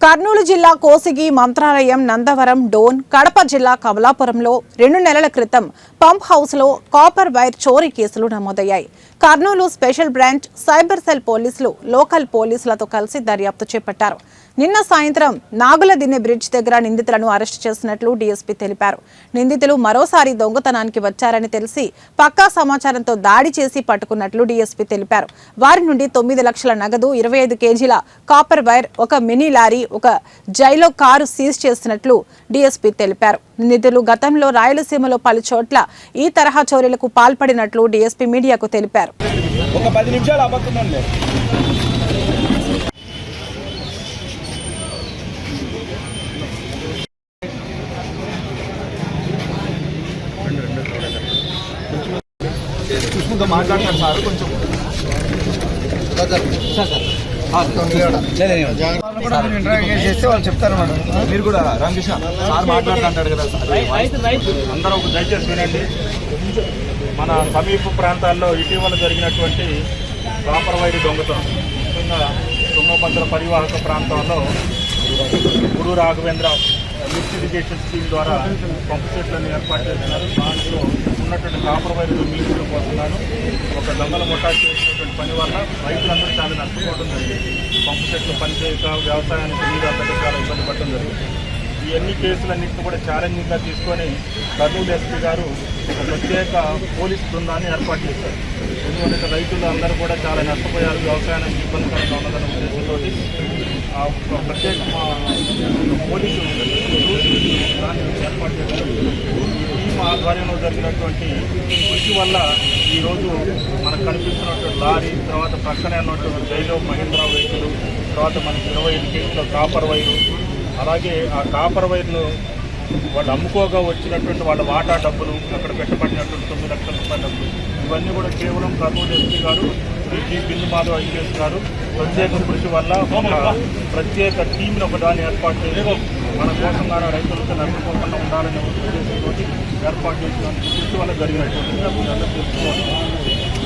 కర్నూలు జిల్లా కోసిగి, మంత్రాలయం, నందవరం, డోన్, కడప జిల్లా కమలాపురంలో 2 నెలల క్రితం పంప్ హౌస్లో కాపర్ వైర్ చోరీ కేసులు నమోదయ్యాయి. Kurnool special branch cyber cell పోలీసులు లోకల్ పోలీసులతో కలిసి దర్యాప్తు చేపట్టారు. నిన్న సాయంత్రం నాగులదిన్నె బ్రిడ్జ్ దగ్గర నిందితులను అరెస్టు చేసినట్లు డీఎస్పీ తెలిపారు. నిందితులు మరోసారి దొంగతనానికి వచ్చారని తెలిసి పక్కా సమాచారంతో దాడి చేసి పట్టుకున్నట్లు డీఎస్పీ తెలిపారు. వారి నుండి 9 లక్షల నగదు, 25 కేజీల కాపర్ వైర్, ఒక మినీ లారీ, ఒక జైలో కారు సీజ్ చేసినట్లు డీఎస్పీ తెలిపారు. నిందితులు గతంలో రాయలసీమలో పలు చోట్ల ఈ తరహా చోరీలకు పాల్పడినట్లు డీఎస్పీ మీడియాకు తెలిపారు. ఒక 10 నిమిషాలు అవ్వకుందండి. కృష్ణతో మాట్లాడతారు సార్, కొంచెం చేస్తే వాళ్ళు చెప్తారు మేడం. మీరు కూడా రామకృష్ణ సార్ మాట్లాడుతుంటాడు కదా సార్, అందరూ ఒక దయచేసి వినండి. మన సమీప ప్రాంతాల్లో ఇటీవల జరిగినటువంటి కాపర్ వైర్ దొంగతనం, ముఖ్యంగా తుంగభద్ర పరివాహక ప్రాంతాల్లో గురు రాఘవేంద్ర లిఫ్ట్ ఇరిగేషన్ స్కీమ్ ద్వారా పంపు సెట్లను ఏర్పాటు చేస్తున్నారు. దాంట్లో ఉన్నటువంటి కాపర్ వైర్ దొంగిలించడం కోసంగాను ఒక దొంగల ముఠా చేసినటువంటి పని వల్ల రైతులందరూ చాలా నష్టపోవడం జరిగింది. పంపు సెట్లు పనిచేయక వ్యవసాయానికి నీరు అందరికీ చాలా ఇబ్బంది పడడం జరిగింది. ఈ అన్ని కేసులన్నింటినీ కూడా ఛాలెంజింగ్గా తీసుకొని కర్నూలు ఎస్పీ గారు ఒక ప్రత్యేక పోలీస్ బృందాన్ని ఏర్పాటు చేశారు. ఎందుకంటే రైతులు అందరూ కూడా చాలా నష్టపోయారు, వ్యవసాయానికి ఇబ్బందికరంగా ఉన్నదన్న ఉద్దేశంతో ప్రత్యేక పోలీసు దాన్ని ఏర్పాటు చేశారు. టీమ్ ఆధ్వర్యంలో జరిగినటువంటి కృషి వల్ల ఈరోజు మనకు కనిపిస్తున్నటువంటి లారీ, తర్వాత ప్రక్కనే ఉన్నటువంటి జైలో మహేంద్ర వెహికల్, తర్వాత మనకి 25 కేజీల కాపర్ వైరు, అలాగే ఆ కాపర్ వైర్ను వాళ్ళు అమ్ముకోగా వచ్చినటువంటి వాళ్ళ వాటా డబ్బులు, అక్కడ పెట్టబడినటువంటి 9 లక్షల రూపాయల డబ్బులు, ఇవన్నీ కూడా కేవలం కర్నూలు ఎస్పీ గారు, బిందు మాధవ్ ఐపీఎస్ గారు ప్రత్యేక కృషి వల్ల ఒక ప్రత్యేక టీంని ఒకదాన్ని ఏర్పాటు చేసి మన కోసంగా రైతులతో నష్టపోకుండా ఉండాలనే ఉద్దేశంతో ఏర్పాటు చేసిన కృషి వల్ల జరిగినటువంటి తెలుసుకోవాలి.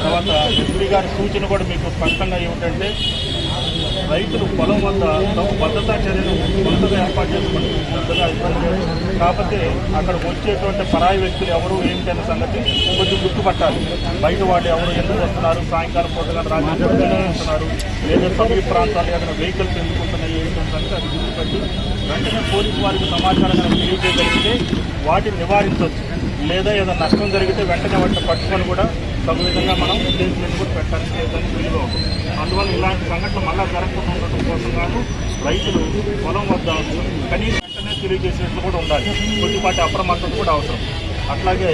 తర్వాత ఎస్పీ గారి సూచన కూడా మీకు స్పష్టంగా ఏమిటంటే, రైతులు పొలం వద్ద భద్రతా చర్యలు కొత్తగా ఏర్పాటు చేసుకోండి, పెద్దగా ఇబ్బంది లేదు. కాకపోతే అక్కడ వచ్చేటువంటి పరాయి వ్యక్తులు ఎవరు ఏమిటనే సంగతి కొంచెం గుర్తుపట్టాలి. బయట వాళ్ళు ఎవరు ఎందుకు వస్తున్నారు, సాయంకాలం పూటగా రాజకీయ వస్తున్నారు, లేదా సమీప ప్రాంతాలు ఏదైనా వెహికల్స్ ఎందుకుంటున్నాయి ఏంటనే సంగతి అది గుర్తుపెట్టి వెంటనే పోలీసు వారికి సమాచారం తెలియజేయగలిగితే వాటిని నివారించవచ్చు. లేదా ఏదైనా నష్టం జరిగితే వెంటనే వాటిని పట్టుకొని కూడా తగు విధంగా మనం కేసులను కూడా పెట్టడానికి లేదని వీలుగా ఉంటుంది. అందువల్ల ఇలాంటి సంఘటనలు మళ్ళా జరగకుండా ఉండటం కోసంగాను రైతులు పొలం వద్ద కనీసం వెంటనే తెలియజేసేట్లు కూడా ఉండాలి. కొద్దిపాటి అప్రమత్తత కూడా అవసరం. అట్లాగే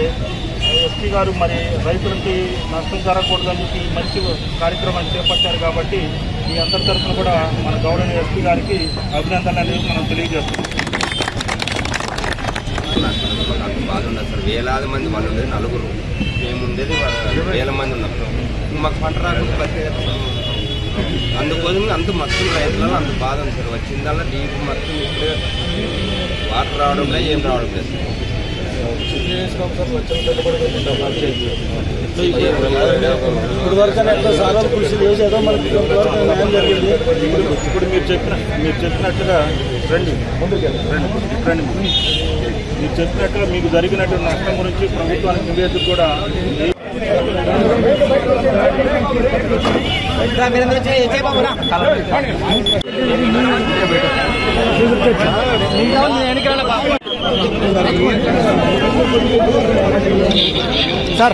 ఎస్పీ గారు మరి రైతులకి నష్టం జరగకూడదని చెప్పి మంచి కార్యక్రమాన్ని చేపట్టారు కాబట్టి మీ అందరి తరఫున కూడా మన గౌరవనీయ ఎస్పీ గారికి అభినందనలు అనేది మనం తెలియజేస్తున్నాం. బాగున్నారు సార్, వేలాది మంది వాళ్ళు ఉండేది, నలుగురు మేము ఉండేది వేల మంది ఉన్నారు. మాకు పంట రాకుండా అందుకోసం అంత మొత్తం రైతులలో అంత బాధ ఉంది సార్. వచ్చిందల్లా నీరు మొత్తం ఇప్పుడే వాటర్ రావడం లేదు, ఏం రావడం లేదు సార్. ఇప్పుడు మీరు చెప్పినట్టుగా రండి మీరు చెప్పినట్టుగా మీకు జరిగినట్టు నష్టం గురించి ప్రభుత్వానికి నివేదిక కూడా సార్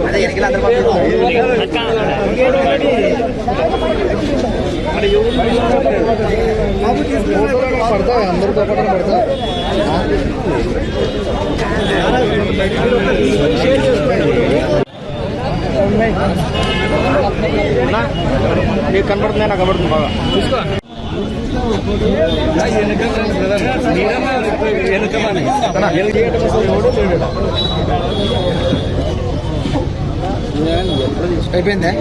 అదే ఎన్నికలు అందరూ పడతా అందరితో పడతా మీకు కనబడుతుంది, నాకు కనబడుతుంది బాగా. వెనక అయిపోయిందా?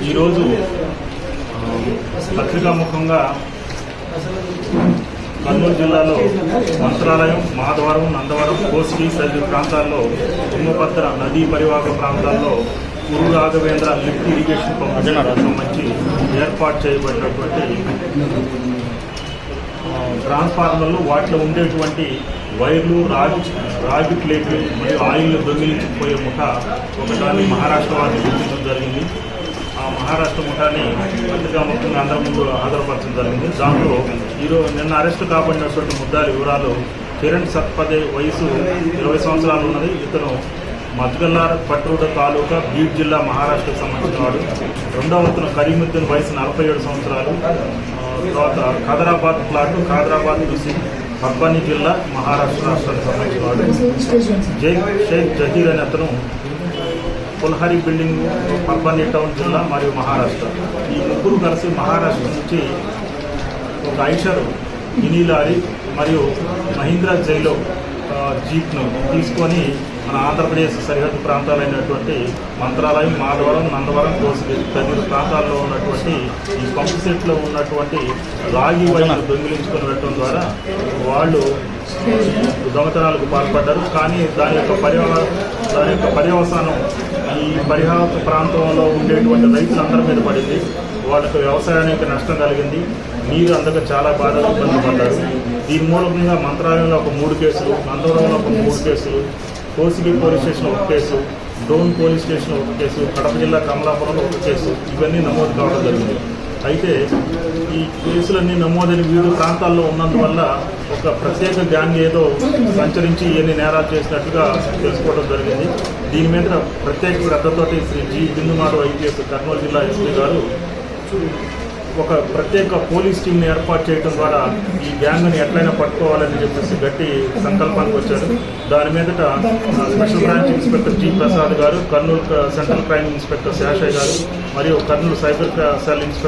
ఈరోజు పత్రికాముఖంగా కర్నూలు జిల్లాలో మంత్రాలయం, మాధవరం, నందవరం, కోసిగి తదితర ప్రాంతాల్లో తుంగభద్ర నదీ పరివాహక ప్రాంతాల్లో గురు రాఘవేంద్ర లిఫ్ట్ ఇరిగేషన్ పంపుకు సంబంధించి ఏర్పాటు చేయబడినటువంటి ట్రాన్స్ఫార్మర్లు, వాటిలో ఉండేటువంటి వైర్లు, రాగి ప్లేట్లు మరియు ఆయిల్ దొంగిలించిపోయే ముఠ ఒకదాన్ని మహారాష్ట్ర వారిని గుర్తించడం జరిగింది. ఆ మహారాష్ట్ర ముఠాన్ని పత్రికాముఖంగా అందరి ముందు హాజరుపరచడం జరిగింది. దాంట్లో నిన్న అరెస్టు కాబడినటువంటి ముద్దాలి వివరాలు: కిరణ్ సత్పదే, వయసు 20 సంవత్సరాలు ఉన్నది. ఇతను మద్గల్లార్ పట్రూడ తాలూకా, బీడ్ జిల్లా, మహారాష్ట్రకు సంబంధించిన వాడు. రెండవ అతను కరీముద్దీన్, వయసు 47 సంవత్సరాలు. తర్వాత ఖైదరాబాద్ ప్లాట్, ఖైదరాబాద్ డిస్ట్రిక్ట్, పర్బానీ జిల్లా, మహారాష్ట్ర రాష్ట్రానికి సంబంధించిన వాడు. షేక్ జహీర్ అనే అతను పుల్హరి బిల్డింగ్, పర్బానీ టౌన్ జిల్లా మరియు మహారాష్ట్ర. ఈ ముగ్గురు కలిసి మహారాష్ట్ర నుంచి ఒక ఐషర్ మినీ లారీ మరియు మహీంద్రా జైలో జీప్ను తీసుకొని మన ఆంధ్రప్రదేశ్ సరిహద్దు ప్రాంతాలైనటువంటి మంత్రాలయం, మాధవరం, నందవరం, కోసిగి తదితర ప్రాంతాల్లో ఉన్నటువంటి ఈ పంపు సెట్లో ఉన్నటువంటి రాగి వైర్లు దొంగిలించుకొని వెళ్ళడం ద్వారా వాళ్ళు దొంగతనాలకు పాల్పడ్డారు. కానీ దాని యొక్క పర్యవసానం ఈ పరిహార ప్రాంతంలో ఉండేటువంటి రైతులందరి మీద పడింది. వాళ్ళకు వ్యవసాయానికి నష్టం కలిగింది. నీరు అందక చాలా బాధలు ఇబ్బంది పడ్డారు. దీని మూలంగా మంత్రాలయంలో ఒక 3 కేసులు, నందవరంలో ఒక 3 కేసులు, కోసిగి పోలీస్ స్టేషన్లో 1 కేసు, డోన్ పోలీస్ స్టేషన్లో 1 కేసు, కడప జిల్లా కమలాపురంలో 1 కేసు, ఇవన్నీ నమోదు కావడం జరిగింది. అయితే ఈ కేసులన్నీ నమోదైన వివిధ ప్రాంతాల్లో ఉన్నందువల్ల ఒక ప్రత్యేక గ్యాంగ్ ఏదో సంచరించి ఎన్ని నేరాలు చేసినట్టుగా తెలుసుకోవడం జరిగింది. దీని మీద ప్రత్యేక శ్రద్ధతోటి శ్రీ జి బిందుమాధవ్ ఐపీఎస్ కర్నూలు జిల్లా ఎస్పీ గారు ఒక ప్రత్యేక పోలీస్ టీంని ఏర్పాటు చేయడం ద్వారా ఈ గ్యాంగ్ని ఎట్లయినా పట్టుకోవాలని చెప్పేసి గట్టి సంకల్పానికి వచ్చారు. దాని మీదట special branch inspector G Prasad గారు, Kurnool central crime inspector Seshaiah గారు మరియు కర్నూలు సైబర్ సెల్ ఇన్స్పెక్టర్